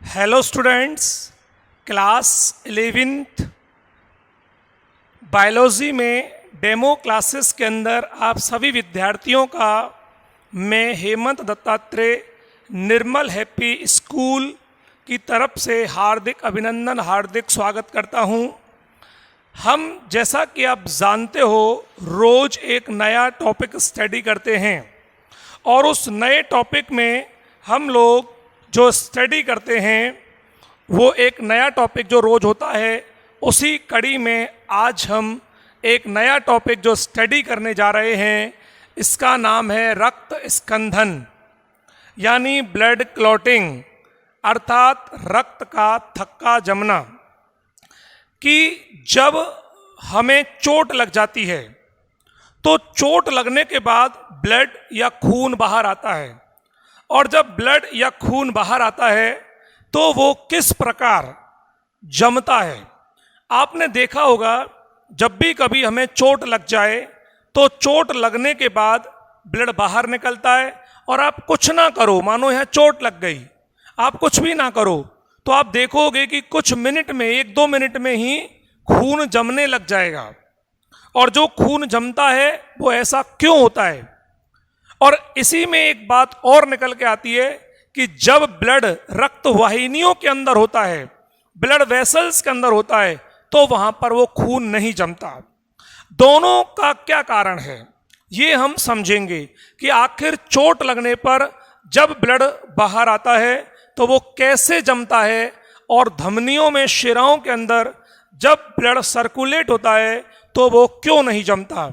Hello students, class 11th biology में demo classes के अंदर आप सभी विद्यार्थियों का मैं हेमंत दत्तात्रेय निर्मल हैप्पी स्कूल की तरफ से हार्दिक अभिनंदन, हार्दिक स्वागत करता हूं। हम जैसा कि आप जानते हो रोज़ एक नया टॉपिक स्टडी करते हैं और उस नए टॉपिक में हम लोग जो स्टडी करते हैं वो एक नया टॉपिक जो रोज़ होता है, उसी कड़ी में आज हम एक नया टॉपिक जो स्टडी करने जा रहे हैं, इसका नाम है रक्त स्कंदन यानी ब्लड क्लॉटिंग, अर्थात रक्त का थक्का जमना। कि जब हमें चोट लग जाती है तो चोट लगने के बाद ब्लड या खून बाहर आता है, और जब ब्लड या खून बाहर आता है तो वो किस प्रकार जमता है। आपने देखा होगा जब भी कभी हमें चोट लग जाए तो चोट लगने के बाद ब्लड बाहर निकलता है, और आप कुछ ना करो, मानो यहाँ चोट लग गई, आप कुछ भी ना करो तो आप देखोगे कि कुछ मिनट में, 1-2 मिनट में ही खून जमने लग जाएगा। और जो खून जमता है वो ऐसा क्यों होता है? और इसी में एक बात और निकल के आती है कि जब ब्लड रक्त वाहिनियों के अंदर होता है, ब्लड वेसल्स के अंदर होता है, तो वहां पर वो खून नहीं जमता। दोनों का क्या कारण है ये हम समझेंगे कि आखिर चोट लगने पर जब ब्लड बाहर आता है तो वो कैसे जमता है, और धमनियों में, शिराओं के अंदर जब ब्लड सर्कुलेट होता है तो वो क्यों नहीं जमता।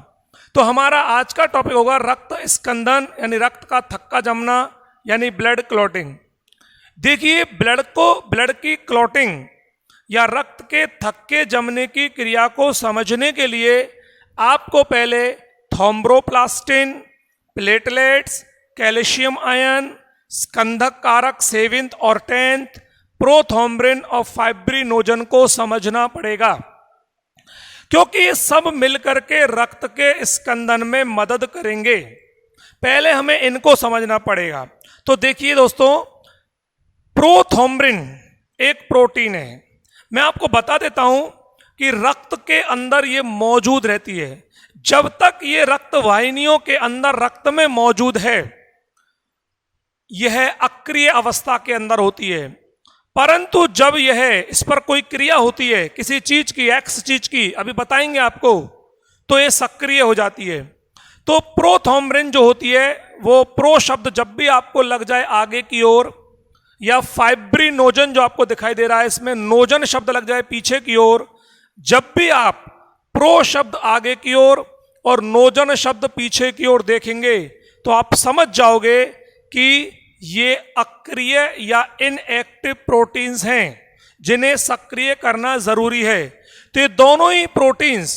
तो हमारा आज का टॉपिक होगा रक्त स्कंदन यानी रक्त का थक्का जमना यानी ब्लड क्लॉटिंग। देखिए, ब्लड की क्लॉटिंग या रक्त के थक्के जमने की क्रिया को समझने के लिए आपको पहले थ्रोम्बोप्लास्टिन, प्लेटलेट्स, कैल्शियम आयन, स्कंधक कारक 7th और 10th, प्रोथ्रोम्बिन और फाइब्रिनोजन को समझना पड़ेगा, क्योंकि ये सब मिलकर के रक्त के स्कंदन में मदद करेंगे। पहले हमें इनको समझना पड़ेगा। तो देखिए दोस्तों, प्रोथ्रोम्बिन एक प्रोटीन है। मैं आपको बता देता हूं कि रक्त के अंदर ये मौजूद रहती है। जब तक ये रक्त वाहिनियों के अंदर रक्त में मौजूद है, यह अक्रिय अवस्था के अंदर होती है। परंतु जब यह इस पर कोई क्रिया होती है किसी चीज की, एक्स चीज की, अभी बताएंगे आपको, तो ये सक्रिय हो जाती है। तो प्रोथ्रोम्बिन जो होती है वो प्रो शब्द जब भी आपको लग जाए आगे की ओर, या फाइब्रिनोजन जो आपको दिखाई दे रहा है इसमें नोजन शब्द लग जाए पीछे की ओर, जब भी आप प्रो शब्द आगे की ओर और नोजन शब्द पीछे की ओर देखेंगे तो आप समझ जाओगे कि ये अक्रिय या इनएक्टिव प्रोटीन्स हैं जिन्हें सक्रिय करना जरूरी है। तो ये दोनों ही प्रोटीन्स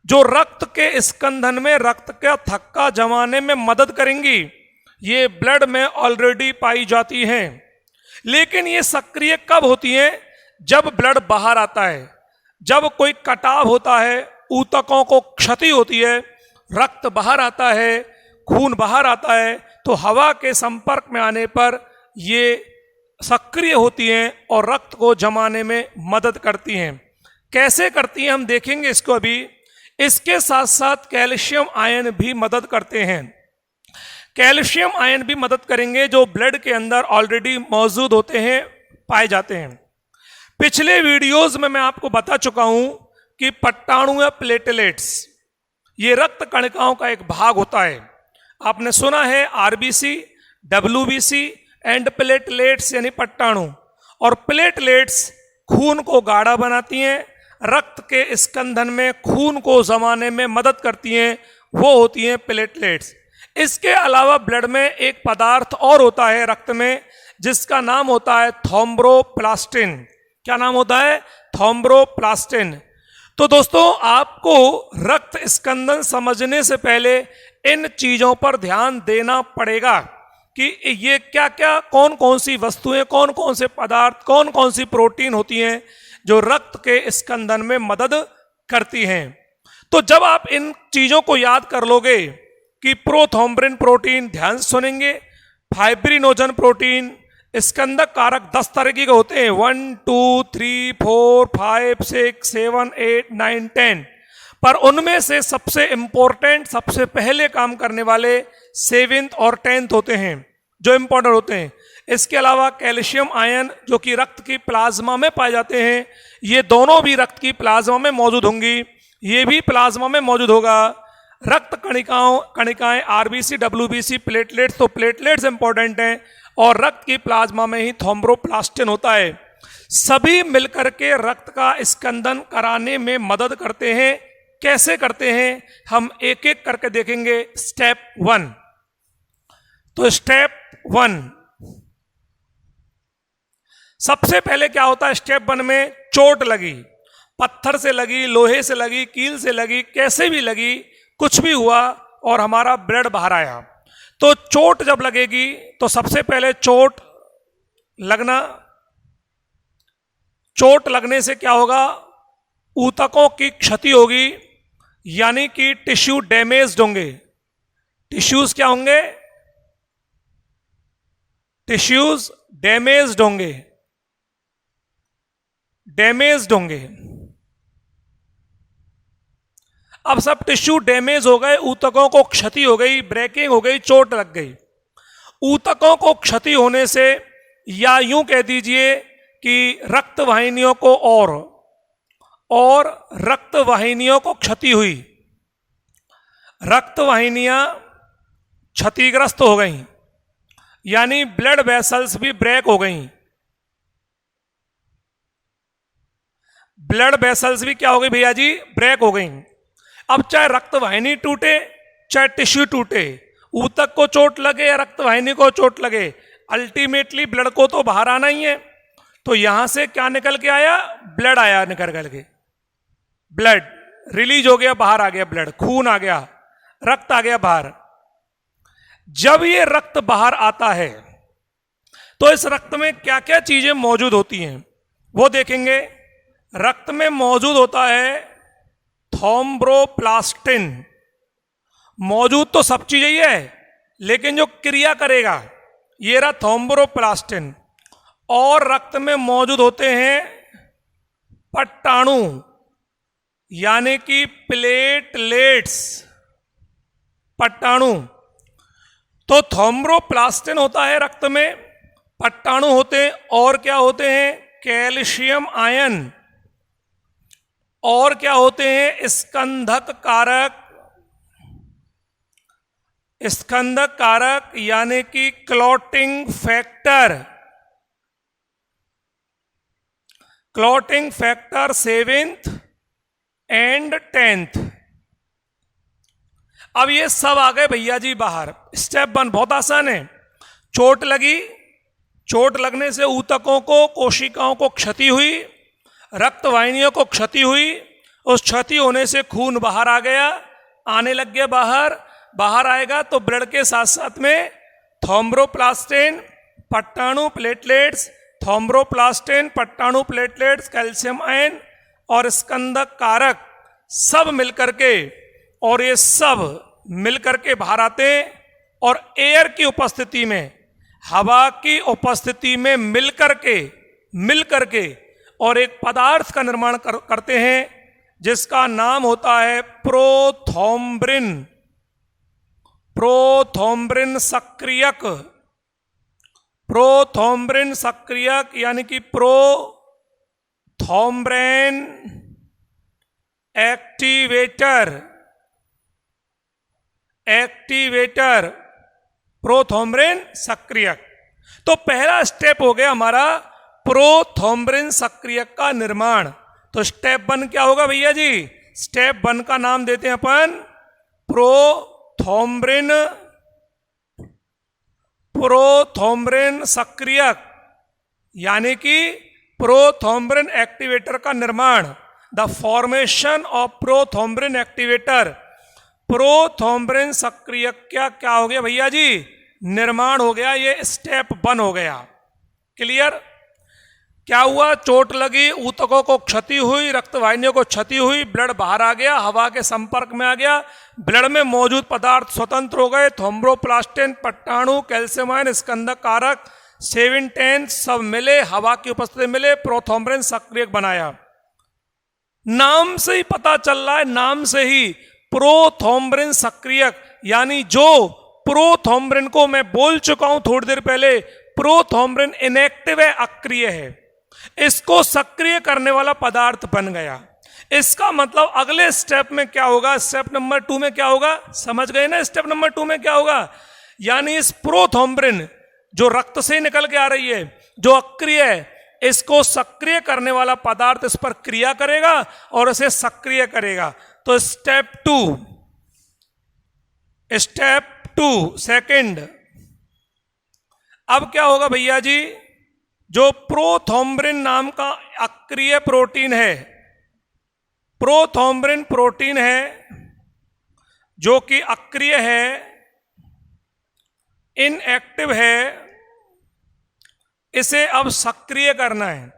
जो रक्त के स्कंदन में रक्त का थक्का जमाने में मदद करेंगी, ये ब्लड में ऑलरेडी पाई जाती हैं। लेकिन ये सक्रिय कब होती हैं? जब ब्लड बाहर आता है, जब कोई कटाव होता है, ऊतकों को क्षति होती है, रक्त बाहर आता है, खून बाहर आता है, तो हवा के संपर्क में आने पर ये सक्रिय होती हैं और रक्त को जमाने में मदद करती हैं। कैसे करती हैं हम देखेंगे इसको अभी। इसके साथ साथ कैल्शियम आयन भी मदद करते हैं। कैल्शियम आयन भी मदद करेंगे जो ब्लड के अंदर ऑलरेडी मौजूद होते हैं, पाए जाते हैं। पिछले वीडियोस में मैं आपको बता चुका हूं कि पट्टाणु या प्लेटलेट्स ये रक्त कणिकाओं का एक भाग होता है। आपने सुना है आरबीसी, डब्ल्यूबीसी एंड प्लेटलेट्स यानी पट्टाणु। और प्लेटलेट्स खून को गाढ़ा बनाती हैं, रक्त के स्कंदन में खून को जमाने में मदद करती हैं, वो होती हैं प्लेटलेट्स। इसके अलावा ब्लड में एक पदार्थ और होता है रक्त में, जिसका नाम होता है थ्रोम्बोप्लास्टिन। क्या नाम होता है? थ्रोम्बोप्लास्टिन। तो दोस्तों, आपको रक्त स्कंदन समझने से पहले इन चीजों पर ध्यान देना पड़ेगा कि ये क्या क्या, कौन कौन सी वस्तुएं, कौन कौन से पदार्थ, कौन कौन सी प्रोटीन होती हैं जो रक्त के स्कंदन में मदद करती हैं। तो जब आप इन चीजों को याद कर लोगे कि प्रोथ्रोम्बिन प्रोटीन, ध्यान से सुनेंगे, फाइब्रिनोजन प्रोटीन, स्कंदक कारक 10 तरह के होते हैं, 1 2 3 4 5 6 7 8 9 10, पर उनमें से सबसे इंपॉर्टेंट, सबसे पहले काम करने वाले 7th और 10th होते हैं, जो इंपॉर्टेंट होते हैं। इसके अलावा कैल्शियम आयन जो कि रक्त की प्लाज्मा में पाए जाते हैं, ये दोनों भी रक्त की प्लाज्मा में मौजूद होंगी, ये भी प्लाज्मा में मौजूद होगा। रक्त कणिकाएं आरबीसी, डब्ल्यूबीसी, प्लेटलेट्स, तो प्लेटलेट्स इंपॉर्टेंट हैं, और रक्त की प्लाज्मा में ही थ्रोम्बोप्लास्टिन होता है। सभी मिलकर के रक्त का स्कंदन कराने में मदद करते हैं। कैसे करते हैं हम एक एक करके देखेंगे। स्टेप 1, तो स्टेप 1 सबसे पहले क्या होता है? स्टेप 1 में चोट लगी, पत्थर से लगी, लोहे से लगी, कील से लगी, कैसे भी लगी, कुछ भी हुआ और हमारा ब्लड बाहर आया, तो चोट जब लगेगी तो सबसे पहले चोट लगने से क्या होगा? ऊतकों की क्षति होगी, यानी कि टिश्यू डैमेज्ड होंगे। टिश्यूज क्या होंगे? टिश्यूज डैमेज्ड होंगे, अब सब टिश्यू डैमेज हो गए, ऊतकों को क्षति हो गई, ब्रेकिंग हो गई, चोट लग गई। ऊतकों को क्षति होने से, या यूं कह दीजिए कि रक्त वाहिनियों को और रक्त वाहिनियों को क्षति हुई, रक्त वाहिनियां क्षतिग्रस्त हो गई, यानी ब्लड वेसल्स भी ब्रेक हो गई। ब्लड वेसल्स भी क्या हो गई भैया जी? ब्रेक हो गई। अब चाहे रक्त वाहिनी टूटे, चाहे टिश्यू टूटे, ऊतक को चोट लगे या रक्त वाहिनी को चोट लगे, अल्टीमेटली ब्लड को तो बाहर आना ही है। तो यहां से क्या निकल के आया? ब्लड आया, निकल के ब्लड रिलीज हो गया, बाहर आ गया ब्लड, खून आ गया, रक्त आ गया बाहर। जब ये रक्त बाहर आता है तो इस रक्त में क्या क्या चीजें मौजूद होती हैं वो देखेंगे। रक्त में मौजूद होता है थ्रोम्बोप्लास्टिन। मौजूद तो सब चीजें ही है, लेकिन जो क्रिया करेगा ये रहा थ्रोम्बोप्लास्टिन। और रक्त में मौजूद होते हैं पट्टाणु, यानी कि प्लेटलेट्स, पट्टाणु। तो थ्रोम्बोप्लास्टिन होता है रक्त में, पट्टाणु होते हैं, और क्या होते हैं? कैल्शियम आयन, और क्या होते हैं? स्कंदक कारक, यानी कि clotting factor 7th and 10th। अब ये सब आ गए भैया जी बाहर। स्टेप 1 बहुत आसान है। चोट लगी, चोट लगने से ऊतकों को, कोशिकाओं को क्षति हुई, रक्त वाहिनियों को क्षति हुई, उस क्षति होने से खून बाहर आ गया, आने लग गया बाहर आएगा तो ब्लड के साथ साथ में थ्रोम्बोप्लास्टिन, पट्टाणु, प्लेटलेट्स, थ्रोम्बोप्लास्टिन, पट्टाणु, प्लेटलेट्स, कैल्शियम आयन और स्कंदक कारक सब मिलकर के, और ये सब मिलकर के बाहर आते हैं, और एयर की उपस्थिति में, हवा की उपस्थिति में मिलकर के और एक पदार्थ का निर्माण करते हैं जिसका नाम होता है प्रोथ्रोम्बिन सक्रियक, यानी कि प्रोथ्रोम्बिन एक्टिवेटर, प्रोथ्रोम्बिन सक्रियक। तो पहला स्टेप हो गया हमारा प्रोथ्रोम्बिन सक्रियक का निर्माण। तो स्टेप 1 क्या होगा भैया जी? स्टेप 1 का नाम देते हैं अपन प्रोथ्रोम्बिन सक्रियक, यानी कि प्रोथ्रोम्बिन एक्टिवेटर का निर्माण। The formation of prothrombin activator. Prothrombin सक्रियक क्या हो गया भैया जी? निर्माण हो गया। ये स्टेप 1 हो गया। क्लियर? क्या हुआ? चोट लगी, ऊतकों को क्षति हुई, रक्त वाहिनियों को क्षति हुई, ब्लड बाहर आ गया, हवा के संपर्क में आ गया, ब्लड में मौजूद पदार्थ स्वतंत्र हो गए, थ्रोम्बोप्लास्टिन, पट्टाणु, कैल्शियम आयन, स्कंदक कारक 7/10 सब मिले, हवा की उपस्थिति मिले, प्रोथॉम्ब्रिन सक्रियक बनाया। नाम से ही पता चल रहा है, नाम से ही प्रोथॉम्ब्रिन सक्रियक, यानी जो प्रोथॉम्ब्रिन को मैं बोल चुका हूं थोड़ी देर पहले, प्रोथॉम्ब्रिन इनएक्टिव है, अक्रिय है, इसको सक्रिय करने वाला पदार्थ बन गया। इसका मतलब अगले स्टेप में क्या होगा, स्टेप नंबर 2 में क्या होगा, समझ गए ना स्टेप नंबर 2 में क्या होगा। यानी इस प्रोथॉम्ब्रिन जो रक्त से निकल के आ रही है, जो अक्रिय है, इसको सक्रिय करने वाला पदार्थ इस पर क्रिया करेगा और इसे सक्रिय करेगा। तो स्टेप 2 सेकंड, अब क्या होगा भैया जी, जो प्रोथॉम्ब्रिन नाम का अक्रिय प्रोटीन है, प्रोथॉम्ब्रिन प्रोटीन है जो कि अक्रिय है, इनएक्टिव है, इसे अब सक्रिय करना है।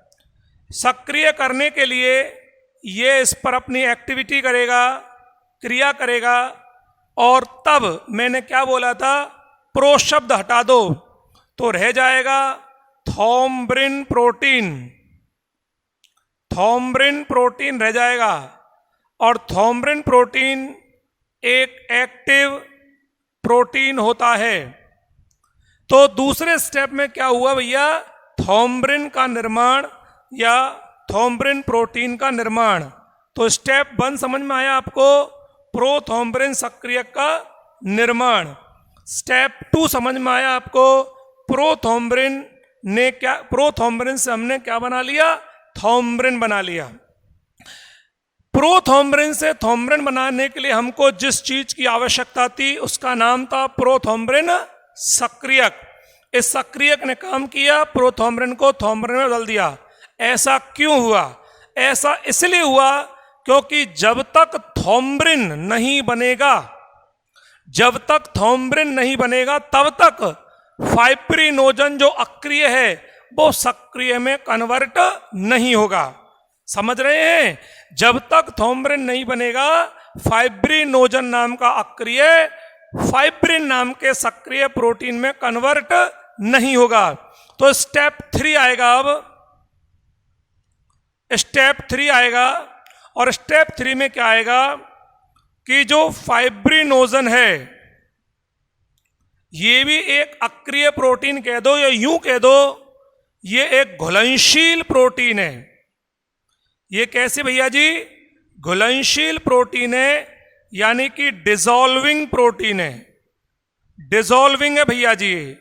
सक्रिय करने के लिए ये इस पर अपनी एक्टिविटी करेगा, क्रिया करेगा, और तब मैंने क्या बोला था, प्रो शब्द हटा दो तो रह जाएगा थॉम्ब्रिन प्रोटीन। थॉम्ब्रिन प्रोटीन रह जाएगा, और थॉम्ब्रिन प्रोटीन एक एक्टिव प्रोटीन होता है। तो दूसरे स्टेप में क्या हुआ भैया, थॉम्ब्रिन का निर्माण या थॉम्ब्रिन प्रोटीन का निर्माण। तो स्टेप 1 समझ में आया आपको, प्रोथॉम्ब्रिन सक्रियक का निर्माण। स्टेप 2 समझ में आया आपको, प्रोथॉम्ब्रिन से हमने क्या बना लिया, थॉम्ब्रिन बना लिया। प्रोथॉम्ब्रिन से थॉम्ब्रिन बनाने के लिए हमको जिस चीज की आवश्यकता थी उसका नाम था प्रोथॉम्ब्रिन सक्रियक। इस सक्रियक ने काम किया, प्रोथॉम्ब्रिन को थॉम्ब्रिन में बदल दिया। ऐसा क्यों हुआ, ऐसा इसलिए हुआ क्योंकि जब तक थॉम्ब्रिन नहीं बनेगा, जब तक थॉम्ब्रिन नहीं बनेगा तब तक फाइब्रिनोजन जो अक्रिय है वो सक्रिय में कन्वर्ट नहीं होगा। समझ रहे हैं, जब तक थॉम्ब्रिन नहीं बनेगा, फाइब्रिनोजन नाम का अक्रिय फाइब्रिन नाम के सक्रिय प्रोटीन में कन्वर्ट नहीं होगा। तो स्टेप 3 आएगा, अब स्टेप 3 आएगा, और स्टेप 3 में क्या आएगा कि जो फाइब्रिनोजन है ये भी एक अक्रिय प्रोटीन कह दो या यूं कह दो, ये एक घुलनशील प्रोटीन है। ये कैसे भैया जी, घुलनशील प्रोटीन है, यानी कि डिसॉल्विंग प्रोटीन है। डिसॉल्विंग है भैया जी,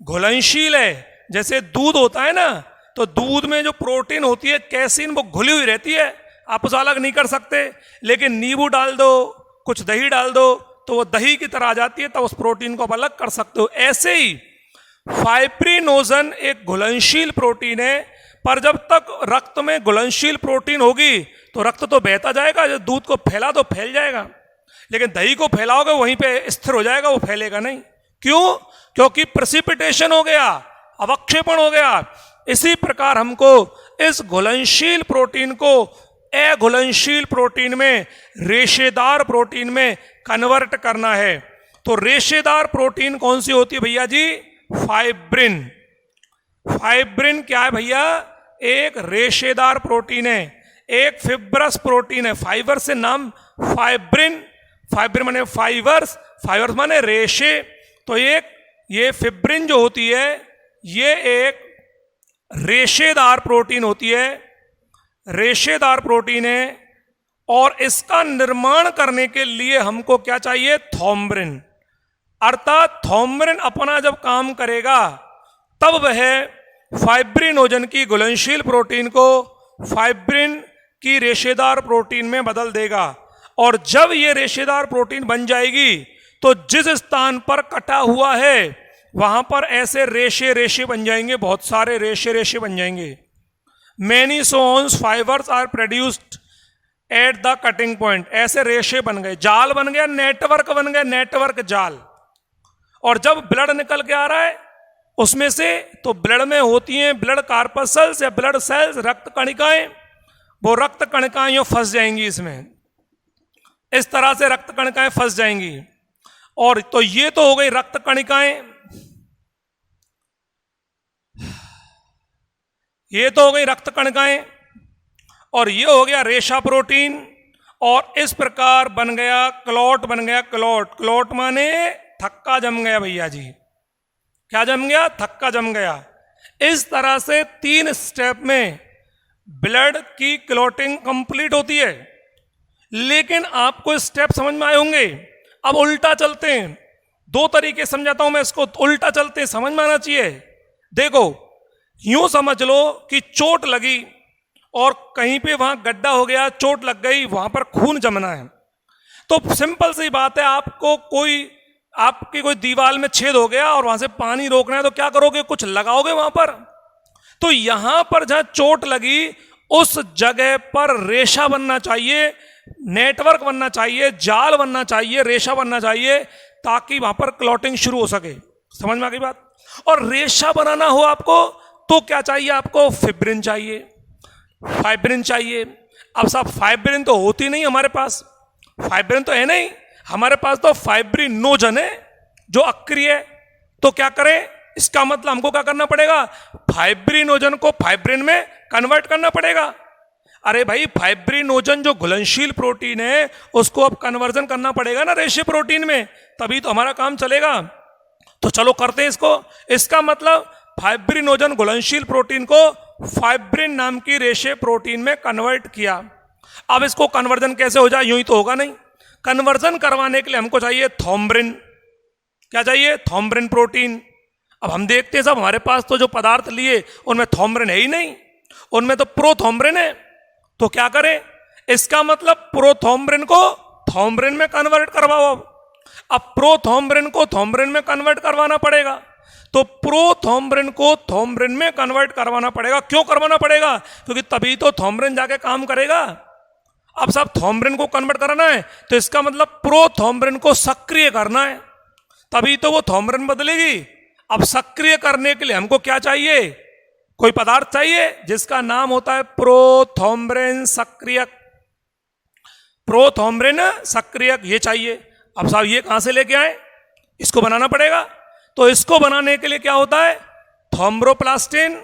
घुलनशील है। जैसे दूध होता है ना, तो दूध में जो प्रोटीन होती है कैसीन, वो घुली हुई रहती है, आप उसे अलग नहीं कर सकते। लेकिन नींबू डाल दो, कुछ दही डाल दो, तो वो दही की तरह आ जाती है, तब उस प्रोटीन को आप अलग कर सकते हो। ऐसे ही फाइब्रिनोजन एक घुलनशील प्रोटीन है, पर जब तक रक्त में घुलनशील प्रोटीन होगी तो रक्त तो बहता जाएगा, जब दूध को फैला तो फैल जाएगा, लेकिन दही को फैलाओगे वहीं पे स्थिर हो जाएगा, वो फैलेगा नहीं। क्यों? क्योंकि प्रेसिपिटेशन हो गया, अवक्षेपण हो गया। इसी प्रकार हमको इस घुलनशील प्रोटीन को अघुलनशील प्रोटीन में, रेशेदार प्रोटीन में कन्वर्ट करना है। तो रेशेदार प्रोटीन कौन सी होती है भैया जी, फाइब्रिन। फाइब्रिन क्या है भैया, एक रेशेदार प्रोटीन है, एक फिब्रस प्रोटीन है। फाइबर से नाम फाइब्रिन, फाइब्रिन माने फाइबर्स, फाइबर्स माने रेशे। तो एक ये फिब्रिन जो होती है ये एक रेशेदार प्रोटीन होती है, रेशेदार प्रोटीन है, और इसका निर्माण करने के लिए हमको क्या चाहिए, थॉम्ब्रिन। अर्थात थॉम्ब्रिन अपना जब काम करेगा तब वह फाइब्रिनोजन की घुलनशील प्रोटीन को फाइब्रिन की रेशेदार प्रोटीन में बदल देगा। और जब ये रेशेदार प्रोटीन बन जाएगी तो जिस स्थान पर कटा हुआ है वहां पर ऐसे रेशे रेशे बन जाएंगे, बहुत सारे रेशे रेशे बन जाएंगे। Many sons fibres are produced at the cutting point. ऐसे रेशे बन गए, जाल बन गया, नेटवर्क बन गया, नेटवर्क जाल। और जब ब्लड निकल के आ रहा है उसमें से, तो ब्लड में होती हैं ब्लड कार्पसल्स या ब्लड सेल्स, रक्त कणिकाएं। वो रक्त कणिकाएं यूं फंस जाएंगी इसमें, इस तरह से रक्त कणिकाएं फंस जाएंगी। और तो ये तो हो गई रक्त कणिकाएं। ये तो हो गई रक्त कणिकाएं और ये हो गया रेशा प्रोटीन, और इस प्रकार बन गया क्लॉट, बन गया क्लॉट। क्लॉट माने थक्का जम गया भैया जी। क्या जम गया? थक्का जम गया। इस तरह से 3 स्टेप में ब्लड की क्लॉटिंग कंप्लीट होती है। लेकिन आपको स्टेप समझ में आए होंगे। अब उल्टा चलते हैं, 2 तरीके समझाता हूं मैं इसको, उल्टा चलते हैं, समझ में आना चाहिए। देखो, यूं समझ लो कि चोट लगी और कहीं पे वहां गड्ढा हो गया, चोट लग गई, वहां पर खून जमना है। तो सिंपल सी बात है, आपकी कोई दीवार में छेद हो गया और वहां से पानी रोकना है, तो क्या करोगे? कुछ लगाओगे वहां पर। तो यहां पर जहां चोट लगी उस जगह पर रेशा बनना चाहिए, नेटवर्क बनना चाहिए, जाल बनना चाहिए, रेशा बनना चाहिए, ताकि वहां पर क्लॉटिंग शुरू हो सके। समझ में आ गई बात? और रेशा बनाना हो आपको तो क्या चाहिए? आपको फिब्रिन चाहिए, फाइब्रिन चाहिए। अब साहब फाइब्रिन तो होती नहीं हमारे पास, फाइब्रिन तो है नहीं हमारे पास, तो फाइब्रिनोजन है जो अक्रिय है। तो क्या करें? इसका मतलब हमको क्या करना पड़ेगा? फाइब्रिनोजन को फाइब्रिन में कन्वर्ट करना पड़ेगा। अरे भाई, फाइब्रिनोजन जो घुलनशील प्रोटीन है उसको अब कन्वर्जन करना पड़ेगा ना रेशे प्रोटीन में, तभी तो हमारा काम चलेगा। तो चलो करते हैं इसको। इसका मतलब फाइब्रिनोजन घुलनशील प्रोटीन को फाइब्रिन नाम की रेशे प्रोटीन में कन्वर्ट किया। अब इसको कन्वर्जन कैसे हो जाए? यूं ही तो होगा नहीं। कन्वर्जन करवाने के लिए हमको चाहिए थॉम्ब्रिन। क्या चाहिए? थॉम्ब्रिन प्रोटीन। अब हम देखते हैं सब, हमारे पास तो जो पदार्थ लिए उनमें थॉम्ब्रिन है ही नहीं, उनमें तो प्रोथॉम्ब्रिन है। तो क्या करें? इसका मतलब प्रोथॉम्ब्रिन को थॉम्ब्रिन में कन्वर्ट करवाओ। अब प्रोथॉम्ब्रिन को थॉम्ब्रिन में कन्वर्ट करवाना पड़ेगा। तो प्रोथॉम्ब्रिन को थॉम्ब्रिन में कन्वर्ट करवाना पड़ेगा। क्यों करवाना पड़ेगा? क्योंकि तभी तो थॉम्ब्रिन जाके काम करेगा। अब सब थॉम्ब्रिन को कन्वर्ट करना है तो इसका मतलब प्रोथॉम्ब्रिन को सक्रिय करना है, तभी तो वो थॉम्ब्रिन बदलेगी। अब सक्रिय करने के लिए हमको क्या चाहिए? कोई पदार्थ चाहिए जिसका नाम होता है प्रोथॉम्ब्रिन सक्रियक। प्रोथॉम्ब्रिन सक्रियक ये चाहिए। अब साहब ये कहां से लेके आए? इसको बनाना पड़ेगा। तो इसको बनाने के लिए क्या होता है? थ्रोम्बोप्लास्टिन,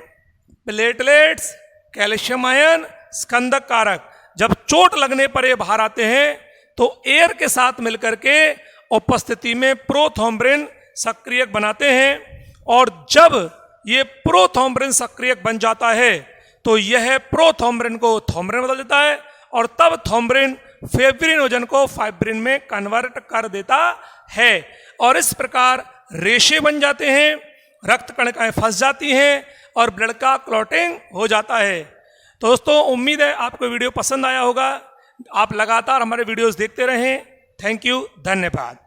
प्लेटलेट्स, कैल्शियम आयन, स्कंदक कारक। जब चोट लगने पर ये बाहर आते हैं तो एयर के साथ मिलकर के उपस्थिति में प्रोथॉम्ब्रिन सक्रियक बनाते हैं, और जब ये प्रोथॉम्ब्रिन सक्रियक बन जाता है तो यह प्रोथॉम्ब्रिन को थॉम्ब्रिन बदल देता है, और तब थॉम्ब्रिन फिब्रिनोजन को फाइब्रिन में कन्वर्ट कर देता है, और इस प्रकार रेशे बन जाते हैं, रक्त कणिकाएं फंस जाती हैं और ब्लड का क्लॉटिंग हो जाता है। तो दोस्तों, उम्मीद है आपको वीडियो पसंद आया होगा। आप लगातार हमारे वीडियोस देखते रहें। थैंक यू, धन्यवाद।